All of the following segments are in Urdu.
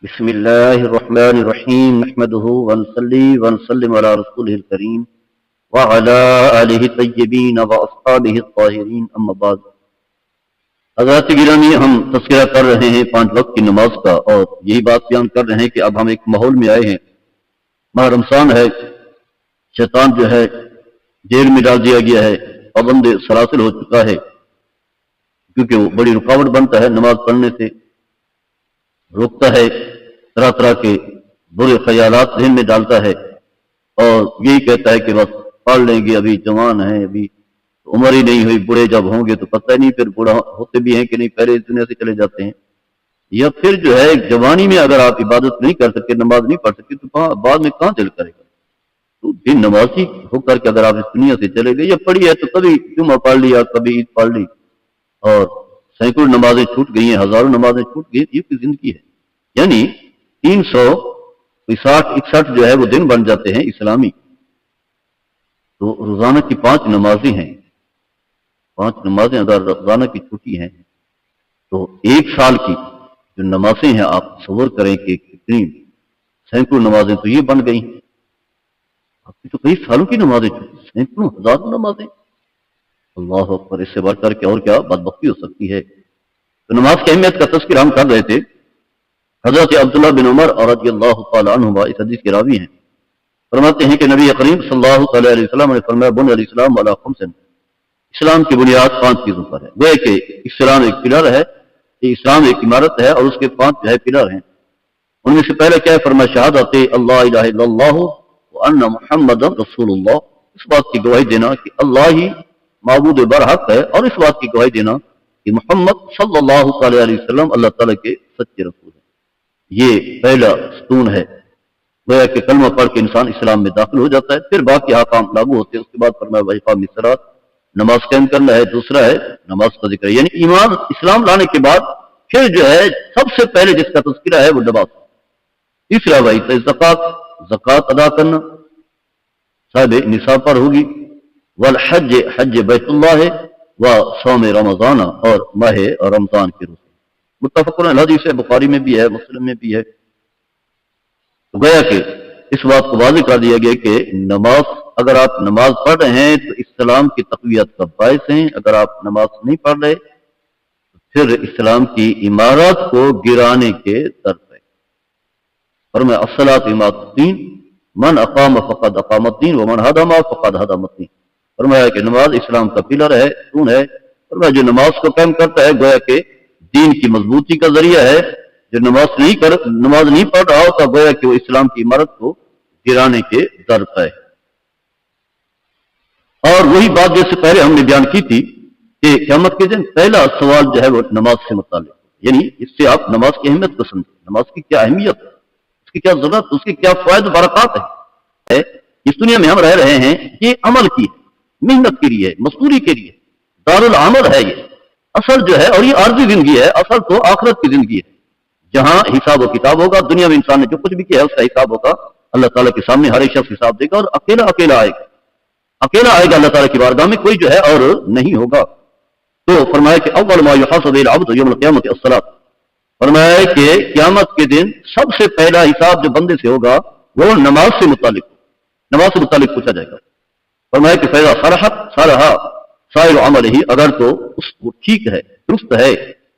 بسم الله الرحمن الرحيم نحمده ونصلي ونسلم على رسوله الكريم وعلى آله الطيبين وأصحابه الطاهرين أما بعد. حضرات گرامی، ہم تذکرہ کر رہے ہیں 5 وقت کی نماز کا، اور یہی بات بیان کر رہے ہیں کہ اب ہم ایک ماحول میں آئے ہیں. ماہ رمضان ہے، شیطان جو ہے جیل میں ڈال دیا گیا ہے، پابند سلاسل ہو چکا ہے، کیونکہ وہ بڑی رکاوٹ بنتا ہے، نماز پڑھنے سے روکتا ہے، طرح طرح کے برے خیالات ذہن میں ڈالتا ہے، اور یہی کہتا ہے کہ بس پڑھ لیں گے، ابھی جوان ہیں، ابھی عمر ہی نہیں ہوئی، بوڑھے جب ہوں گے تو پتہ ہی نہیں پھر بوڑھا ہوتے بھی ہیں کہ نہیں، پہلے اس دنیا سے چلے جاتے ہیں. یا پھر جو ہے جوانی میں اگر آپ عبادت نہیں کر سکتے، نماز نہیں پڑھ سکتے، تو بعد میں کہاں دل کرے گا؟ تو بھی نمازی ہو کر کے اگر آپ اس دنیا سے چلے گئے، یا پڑھی ہے تو کبھی جمعہ پڑھ لیا، کبھی عید پڑھ لی، اور سینکڑوں نمازیں چھوٹ گئی ہیں، ہزاروں نمازیں چھوٹ گئی، یہ کی زندگی ہے. یعنی 360-61 جو ہے وہ دن بن جاتے ہیں اسلامی. تو روزانہ کی 5 نمازیں ہیں، 5 نمازیں اگر روزانہ کی چھٹی ہیں تو 1 سال کی جو نمازیں ہیں آپ تصور کریں کہ کتنی سینکڑوں نمازیں تو یہ بن گئی. آپ کی تو کئی سالوں کی نمازیں چھوٹی، سینکڑوں ہزاروں نمازیں. اللہ اکبر، اس سے بڑھ کر کے اور کیا بدبختی ہو سکتی ہے. تو نماز کی اہمیت کا تذکرہ ہم کر رہے تھے. حضرت عبداللہ بن عمر اور رضی اللہ تعالی عنہما اس حدیث کے راوی ہیں. فرماتے ہیں کہ نبی کریم صلی اللہ تعالی علیہ وسلم نے فرمایا بنی الاسلام علی 5، اسلام کی بنیاد 5 چیزوں پر ہے. وہ کہ اسلام ایک پلر ہے، اسلام ایک عمارت ہے، اور اس کے 5 جو ہے پلر ہیں. ان میں سے پہلے کیا ہے؟ فرمایا شہادت اللہ الہ الا اللہ وان محمد رسول اللہ. اس بات کی گواہی دینا کہ اللہ ہی معبود برحق ہے، اور اس بات کی گواہی دینا کہ محمد صلی اللہ تعالی علیہ وسلم اللہ تعالی کے سچے رسول ہیں. یہ پہلا ستون ہے. گویا کہ کلمہ پڑھ کے انسان اسلام میں داخل ہو جاتا ہے، پھر باقی احکام لاگو ہوتے ہیں. اس کے بعد فرمایا واقام الصلاۃ، نماز قائم کرنا ہے. دوسرا ہے نماز کا ذکر، یعنی ایمان اسلام لانے کے بعد پھر جو ہے سب سے پہلے جس کا تذکرہ ہے وہ نماز. تیسرا بھائی زکوٰۃ ادا کرنا صاحب نصاب پر ہوگی. والحج، حج بیت اللہ ہے. وصوم رمضان، اور ماہ رمضان کے روزے. متفق علیہ حدیث ہے، بخاری میں بھی ہے، مسلم میں بھی ہے. تو گویا کہ اس بات کو واضح کر دیا گیا کہ نماز، اگر آپ نماز پڑھ رہے ہیں تو اسلام کی تقویت کا باعث ہیں. اگر آپ نماز نہیں پڑھ رہے تو پھر اسلام کی عمارت کو گرانے کے در پہ. فرمایا الصلاۃ عماد الدین، من اقام فقد اقام الدین ومن ہدم فقد ہدم الدین. فرمایا کہ نماز اسلام کا پلر ہے، ستون ہے. فرمایا جو نماز کو قائم کرتا ہے گویا کہ دین کی مضبوطی کا ذریعہ ہے. جو نماز نہیں پڑھ رہا ہوتا گویا کہ وہ اسلام کی عمارت کو گرانے کے در پہ ہے. اور وہی بات جیسے پہلے ہم نے بیان کی تھی کہ قیامت کے دن پہلا سوال جو ہے وہ نماز سے متعلق، یعنی اس سے آپ نماز کی اہمیت کو سمجھیں، نماز کی کیا اہمیت ہے، اس کی کیا ضرورت، اس کی کیا فوائد و برکات ہے. اس دنیا میں ہم رہ رہے ہیں یہ عمل کی ہے، محنت کے لیے، مزدوری کے لیے، دار العمل ہے یہ اصل جو ہے. اور یہ عارضی زندگی ہے، اصل تو آخرت کی زندگی ہے جہاں حساب و کتاب ہوگا. دنیا میں انسان نے جو کچھ بھی کیا ہے اس کا حساب ہوگا. اللہ تعالیٰ کے سامنے ہر ایک شخص حساب دے گا، اور اکیلا آئے گا اللہ تعالیٰ کی بارگاہ میں، کوئی جو ہے اور نہیں ہوگا. تو فرمایا کہ اول ما یحاسب العبد یوم القیامۃ الصلاۃ. فرمایا کہ قیامت کے دن سب سے پہلا حساب جو بندے سے ہوگا وہ نماز سے متعلق پوچھا جائے گا. فرمایا کہ فیضا صالحہ سائر عمل ہی، اگر تو اس کو ٹھیک ہے، درست ہے،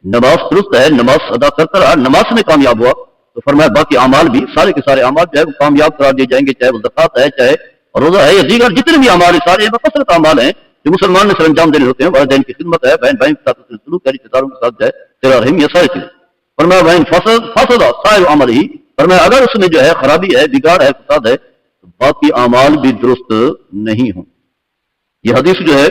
نماز درست ہے، نماز ادا کرتا رہا، نماز میں کامیاب ہوا، تو فرمایا باقی اعمال بھی سارے کے سارے اعمال جو ہے وہ کامیاب قرار دیے جائیں گے. چاہے وہ زکوٰۃ ہے، چاہے روزہ ہے، یا دیگر جتنے بھی اعمال سارے بکثرت اعمال ہیں جو مسلمان نے سر انجام دینے ہوتے ہیں. والدین کی خدمت ہے، بہن بھائی کے ساتھ سلوک ہے، رشتہ داروں کے ساتھ جو ہے تیرا رحم، یہ ساری چیزیں. فرمایا بہن فسد سائر عمل ہی. فرمایا اگر اس میں جو ہے خرابی ہے، بگاڑ ہے، فساد ہے، تو باقی اعمال بھی درست نہیں ہوں. یہ حدیث جو ہے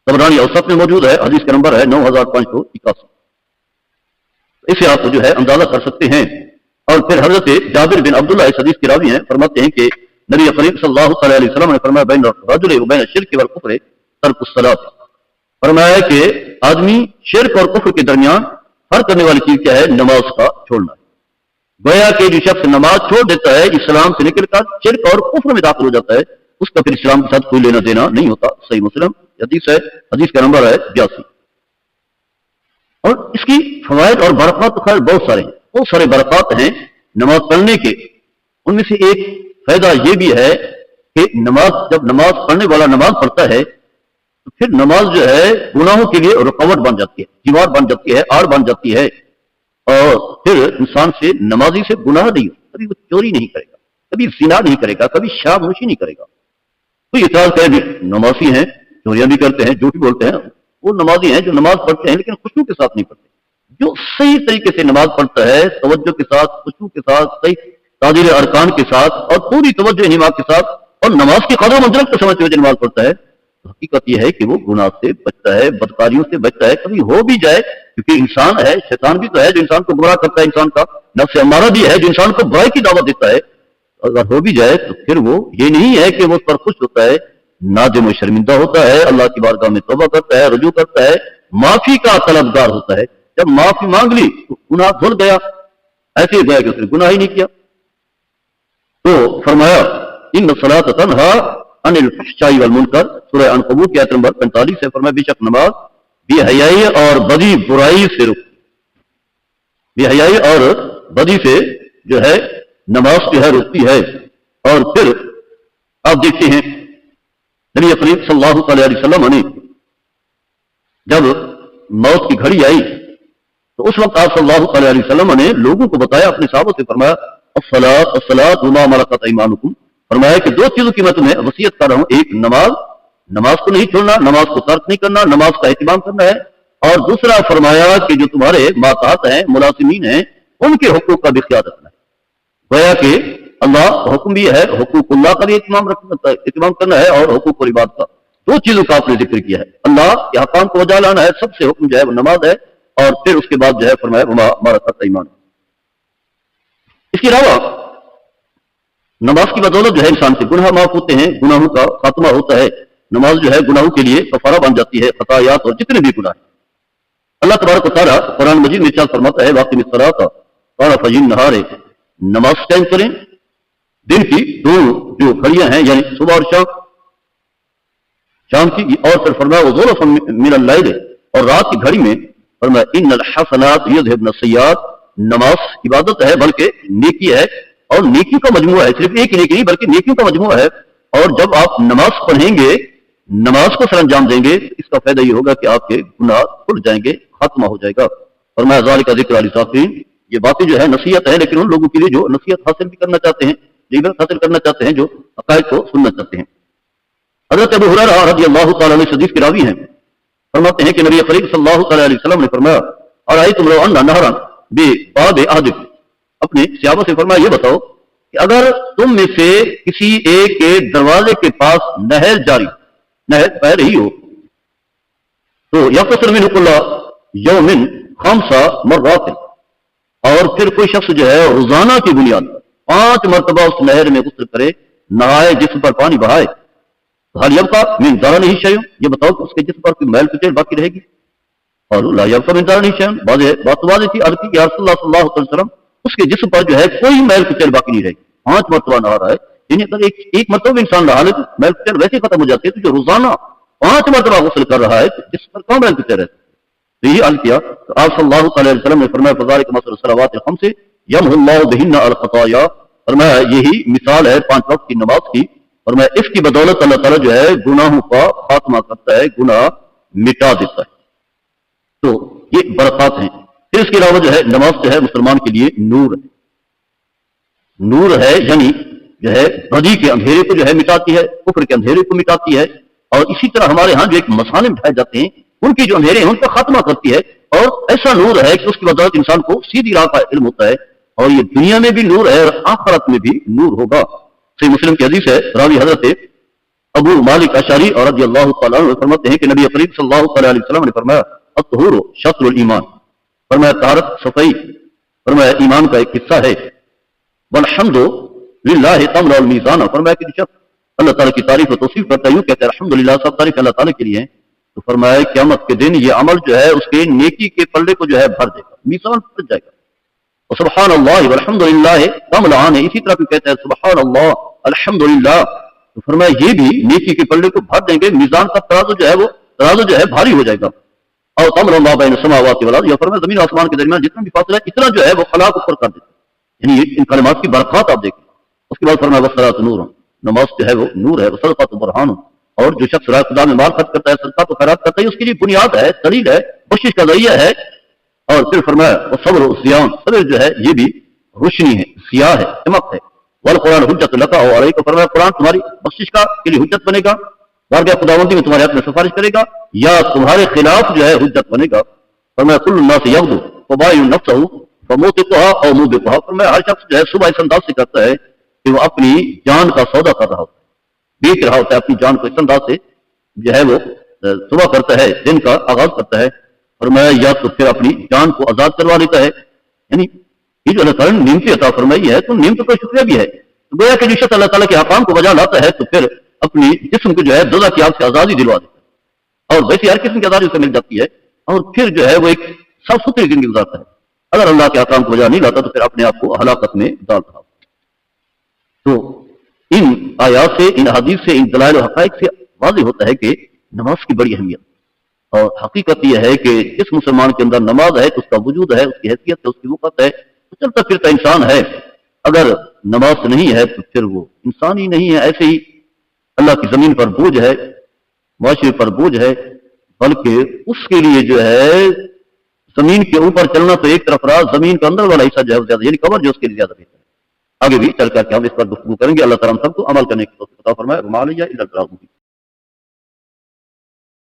طبرانی اوسط میں موجود ہے، حدیث کا نمبر ہے 9581. اسے آپ جو ہے اندازہ کر سکتے ہیں. اور پھر حضرت جابر بن عبداللہ اس حدیث کے راوی ہیں، فرماتے ہیں کہ نبی کریم صلی اللہ تعالی علیہ وسلم نے فرمایا بین الرجل و بین الشرک والکفر ترک الصلاۃ. فرمایا کہ آدمی شرک اور کفر کے درمیان فرق کرنے والی چیز کیا ہے؟ نماز کا چھوڑنا. گویا کہ جو شخص نماز چھوڑ دیتا ہے اسلام سے نکل کر شرک اور کفر میں داخل ہو جاتا ہے، اس کا پھر اسلام کے ساتھ کوئی لینا دینا نہیں ہوتا. صحیح مسلم حدیث ہے، حدیث کا نمبر ہے 82. اور اس کی فوائد اور برکات تو خیر بہت سارے ہیں. بہت سارے برکات ہیں نماز پڑھنے کے. ان میں سے ایک فائدہ یہ بھی ہے کہ جب نماز پڑھنے والا نماز پڑھتا ہے تو پھر نماز جو ہے گناہوں کے لیے رکاوٹ بن جاتی ہے، دیوار بن جاتی ہے، آڑ بن جاتی ہے، اور پھر انسان سے نمازی سے گناہ نہیں ہوتا. کبھی وہ چوری نہیں کرے گا، کبھی زنا نہیں کرے گا، کبھی شراب نوشی نہیں کرے گا. تو یہ اعتراض کرے بھی نمازی ہیں، چوریاں بھی کرتے ہیں، جھوٹ بھی بولتے ہیں. وہ نمازی ہیں جو نماز پڑھتے ہیں لیکن خشوع کے ساتھ نہیں پڑھتے. جو صحیح طریقے سے نماز پڑھتا ہے، توجہ کے ساتھ، خشوع کے ساتھ، صحیح تعدیل ارکان کے ساتھ اور پوری توجہ انہماک کے ساتھ اور نماز کی قدر و منزلت کو سمجھتے ہوئے نماز پڑھتا ہے، تو حقیقت یہ ہے کہ وہ گناہ سے بچتا ہے، بدکاریوں سے بچتا ہے. کبھی ہو بھی جائے، کیونکہ انسان ہے، شیطان بھی تو ہے جو انسان کو گمراہ کرتا ہے، انسان کا نفس امارہ بھی ہے جو انسان کو برائی کی دعوت دیتا ہے. اگر ہو بھی جائے تو پھر وہ یہ نہیں ہے کہ وہ اس پر خوش ہوتا ہے، نادم و شرمندہ ہوتا ہے، اللہ کی بارگاہ میں توبہ کرتا ہے، رجوع کرتا ہے، معافی کا طلبگار ہوتا ہے. جب معافی مانگ لی تو گناہ دھل گیا، ایسے ہی گیا کہ اس نے گناہ ہی نہیں کیا. تو فرمایا ان الصلاۃ تنہا عن الفحشاء والمنکر، سورہ عنکبوت کی آیت نمبر 45 سے فرمایا بے شک نماز بے حیائی اور بدی برائی سے بے حیائی اور بدی سے جو ہے نماز جو ہے روکتی ہے. اور پھر آپ دیکھتے ہیں نبی کریم صلی اللہ علیہ وسلم نے جب موت کی گھڑی آئی تو اس وقت آپ صلی اللہ علیہ وسلم نے لوگوں کو بتایا، اپنے صحابہ سے فرمایا الصلاۃ الصلاۃ وما ملکت ایمانکم، فرمایا کہ دو چیزوں کی میں تمہیں وصیت کر رہا ہوں، ایک نماز کو نہیں چھوڑنا، نماز کو ترک نہیں کرنا، نماز کا اہتمام کرنا ہے، اور دوسرا فرمایا کہ جو تمہارے ماتحت ہیں، ملازمین ہیں، ان کے حقوق کا بھی خیال رکھنا ہے. گویا کہ اللہ حکم بھی ہے، حقوق اللہ کا بھی اہتمام کرنا ہے اور حقوق العباد کا. دو چیزوں کا آپ نے ذکر کیا ہے، اللہ کے حکام کو وجہ لانا ہے، سب سے حکم جو ہے وہ نماز ہے، اور پھر اس کے بعد جو ہے فرمایا وما ملکت ایمانکم. اس کے علاوہ نماز کی بدولت جو ہے انسان سے گناہ معاف ہوتے ہیں، گناہوں کا خاتمہ ہوتا ہے. نماز جو ہے گناہوں کے لیے کفارہ بن جاتی ہے، خطایات اور جتنے بھی گناہ ہیں. اللہ تبارک و تعالیٰ قرآن مجید میں ارشاد فرماتا ہے واقم الصلاۃ طرفی النہار، نماز قائم کریں دن کی دو جو گھڑیاں ہیں، یعنی صبح اور شام کی. اور پھر فرمایا وزلفا من اللیل، اور رات کی گھڑی میں فرمایا ان الحسنات یذهبن السیئات، نماز عبادت ہے بلکہ نیکی ہے، اور نیکی کا مجموعہ ہے، صرف ایک نیکی نہیں بلکہ نیکیوں کا مجموعہ ہے. اور جب آپ نماز پڑھیں گے، نماز کو سر انجام دیں گے، اس کا فائدہ یہ ہوگا کہ آپ کے گناہ کھل جائیں گے، ختمہ ہو جائے گا. فرمایا ذالک ذکر للذاکرین، یہ باتیں جو ہے نصیحت ہے لیکن ان لوگوں کے لیے جو نصیحت حاصل بھی کرنا چاہتے ہیں، عبرت حاصل کرنا چاہتے ہیں، جو عقائد کو سننا چاہتے ہیں. حضرت ابو ہریرہ رضی اللہ تعالیٰ عنہ حدیث کے راوی ہیں، فرماتے ہیں کہ نبی کریم صلی اللہ علیہ وسلم نے فرمایا ارأیتم لو ان نہرا بباب احدکم، اپنے صحابہ سے فرمایا یہ بتاؤ کہ اگر تم میں سے کسی ایک کے دروازے کے پاس نہر جاری، نہر بہہ رہی ہو، تو یغتسل منہ کل یوم 5 مرات، اور پھر کوئی شخص جو ہے روزانہ کی بنیاد پر 5 مرتبہ اس نہر میں غسل کرے، نہائے، جسم پر پانی بہائے، حال یبقى من درنہ شیء، یہ بتاؤ کہ اس کے جسم پر کوئی میل کچیل باقی رہے گی؟ اور لا یبقى من درنہ شیء، بات واضح تھی عرض کی یا رسول اللہ صلی اللہ علیہ وسلم اس کے جسم پر جو ہے کوئی میل کچیل باقی نہیں رہے گی. 5 مرتبہ نہا رہا ہے، یعنی اگر ایک مرتبہ انسان نہا لے تو میل کچیل ویسے ختم ہو جاتی ہے، تو جو روزانہ 5 مرتبہ غسل کر رہا ہے تو جسم پر کہاں میل کچیل رہتا ہے؟ تو یہی عرض کیا تو آپ صلی اللہ علیہ وسلم نے فرمایا فذلک مثل الصلوات الخمس یمحو اللہ بہن الخطایا، فرمایا یہی مثال ہے 5 وقت کی نماز کی، فرمایا اس کی بدولت اللہ تعالیٰ جو ہے گناہوں کا خاتمہ کرتا ہے، گناہ مٹا دیتا ہے. تو یہ برکات ہیں. پھر اس کے علاوہ جو ہے نماز جو ہے مسلمان کے لیے نور ہے. نور ہے یعنی جو ہے بدی کے اندھیرے کو جو ہے مٹاتی ہے، کفر کے اندھیرے کو مٹاتی ہے، اور اسی طرح ہمارے ہاں جو ایک مسانے بٹھائے جاتے ہیں ان کی جو اندھیرے ہیں ان کا خاتمہ کرتی ہے. اور ایسا نور ہے کہ اس کی بدولت انسان کو سیدھی راہ کا علم ہوتا ہے، اور یہ دنیا میں بھی نور ہے اور آخرت میں بھی نور ہوگا. صحیح مسلم کی حدیث ہے، راوی حضرت ابو مالک اشعری اور رضی اللہ تعالیٰ عنہ فرماتے ہیں کہ نبی کریم صلی اللہ علیہ وسلم نے فرمایا الطہور شطر الایمان، فرمایا طہارت صفائی فرمایا ایمان کا ایک حصہ ہے. والحمد للہ تملا المیزان، فرمایا کہ شخص اللہ تعالیٰ کی تعریف و توصیف کرتا ہے یوں کہتا ہے الحمدللہ، سب تعریف اللہ تعالیٰ کے لیے ہیں، تو فرمایا قیامت کے دن یہ عمل جو ہے اس کے نیکی کے پلڑے کو جو ہے بھر دے گا، میزان بھر جائے گا. اور سبحان اللہ والحمدللہ تملأان، اسی طرح کہتا ہے سبحان اللہ الحمدللہ، تو فرمایا یہ بھی نیکی کے پلڑے کو بھر دیں گے، میزان کا ترازو جو ہے وہ ترازو جو ہے بھاری ہو جائے گا. اور تمر ما بین السماوات والارض، یا فرمایا زمین و آسمان کے درمیان جتنا بھی فاصلہ ہے اتنا جو ہے وہ خلا کو پر کر دیتا ہے. یعنی ان کلمات کی برکات آپ دیکھیں. اس کے بعد فرمایا والصلاۃ نور، نماز جو ہے وہ نور ہے، والصدقۃ برہان، اور جو شخص راہ خدا میں مال خرچ کرتا ہے، صدقات و خیرات کرتا ہے، اس کے لیے بنیاد ہے، دلیل ہے، بخشش کا ذریعہ ہے. اور پھر فرمایا والصبر والصیام، صبر جو ہے یہ بھی روشنی ہے، سیاہ ہے، چمک ہے. والقرآن حجت لک و علیک، فرمایا قرآن تمہاری بخشش کا کے لیے حجت بنے گا، بارگاہ خداوندی میں تمہارے حق میں سفارش کرے گا، یا تمہارے خلاف جو ہے حجت بنے گا. فرمایا کل الناس یغدو فبائع نفسہ فموتقها او موبقها، فرمایا ہر شخص جو ہے صبح اس انداز سے کرتا ہے کہ وہ اپنی جان کا سودا کر رہا ہوتا ہے، بیچ رہا ہوتا ہے اپنی جان کو، اس انداز سے جو ہے وہ صبح کرتا ہے، دن کا آغاز کرتا ہے. فرمایا یا تو پھر اپنی جان کو آزاد کروا لیتا ہے. یعنی یہ جو اللہ تعالیٰ نے نعمت عطا فرمائی ہے تو نعمت کا شکریہ بھی ہے. گویا کہ جو شخص اللہ تعالیٰ کے احکام کو بجا لاتا ہے تو پھر اپنی جسم کو جو ہے جزا کی آگ سے آزادی دلوا دیتا ہے، اور ویسے ہر قسم کی آزادی اسے مل جاتی ہے، اور پھر جو ہے وہ ایک صاف ستھری زندگی گزارتا ہے. اگر اللہ کے احکام کو بجا نہیں لاتا تو پھر اپنے آپ کو ہلاکت میں ڈال رہا. تو ان آیات سے، ان حدیث سے، ان دلائل و حقائق سے واضح ہوتا ہے کہ نماز کی بڑی اہمیت، اور حقیقت یہ ہے کہ جس مسلمان کے اندر نماز ہے تو اس کا وجود ہے، اس کی حیثیت ہے، اس کی وقت ہے، تو چلتا پھرتا انسان ہے. اگر نماز نہیں ہے تو پھر وہ انسان ہی نہیں ہے. ایسے ہی اللہ کی زمین پر بوجھ ہے، معاشرے پر بوجھ ہے، بلکہ اس کے لیے جو ہے زمین کے اوپر چلنا تو ایک طرف رہا، زمین کا اندر والا حصہ جو ہے زیادہ، یعنی قبر جو اس کے لیے زیادہ بہتر ہے. آگے بھی چل کر کے ہم اس پر گفتگو کریں گے. اللہ تعالیٰ ہم سب کو عمل کرنے کی توفیق عطا فرمائے. وما علیہ الا البلاغ.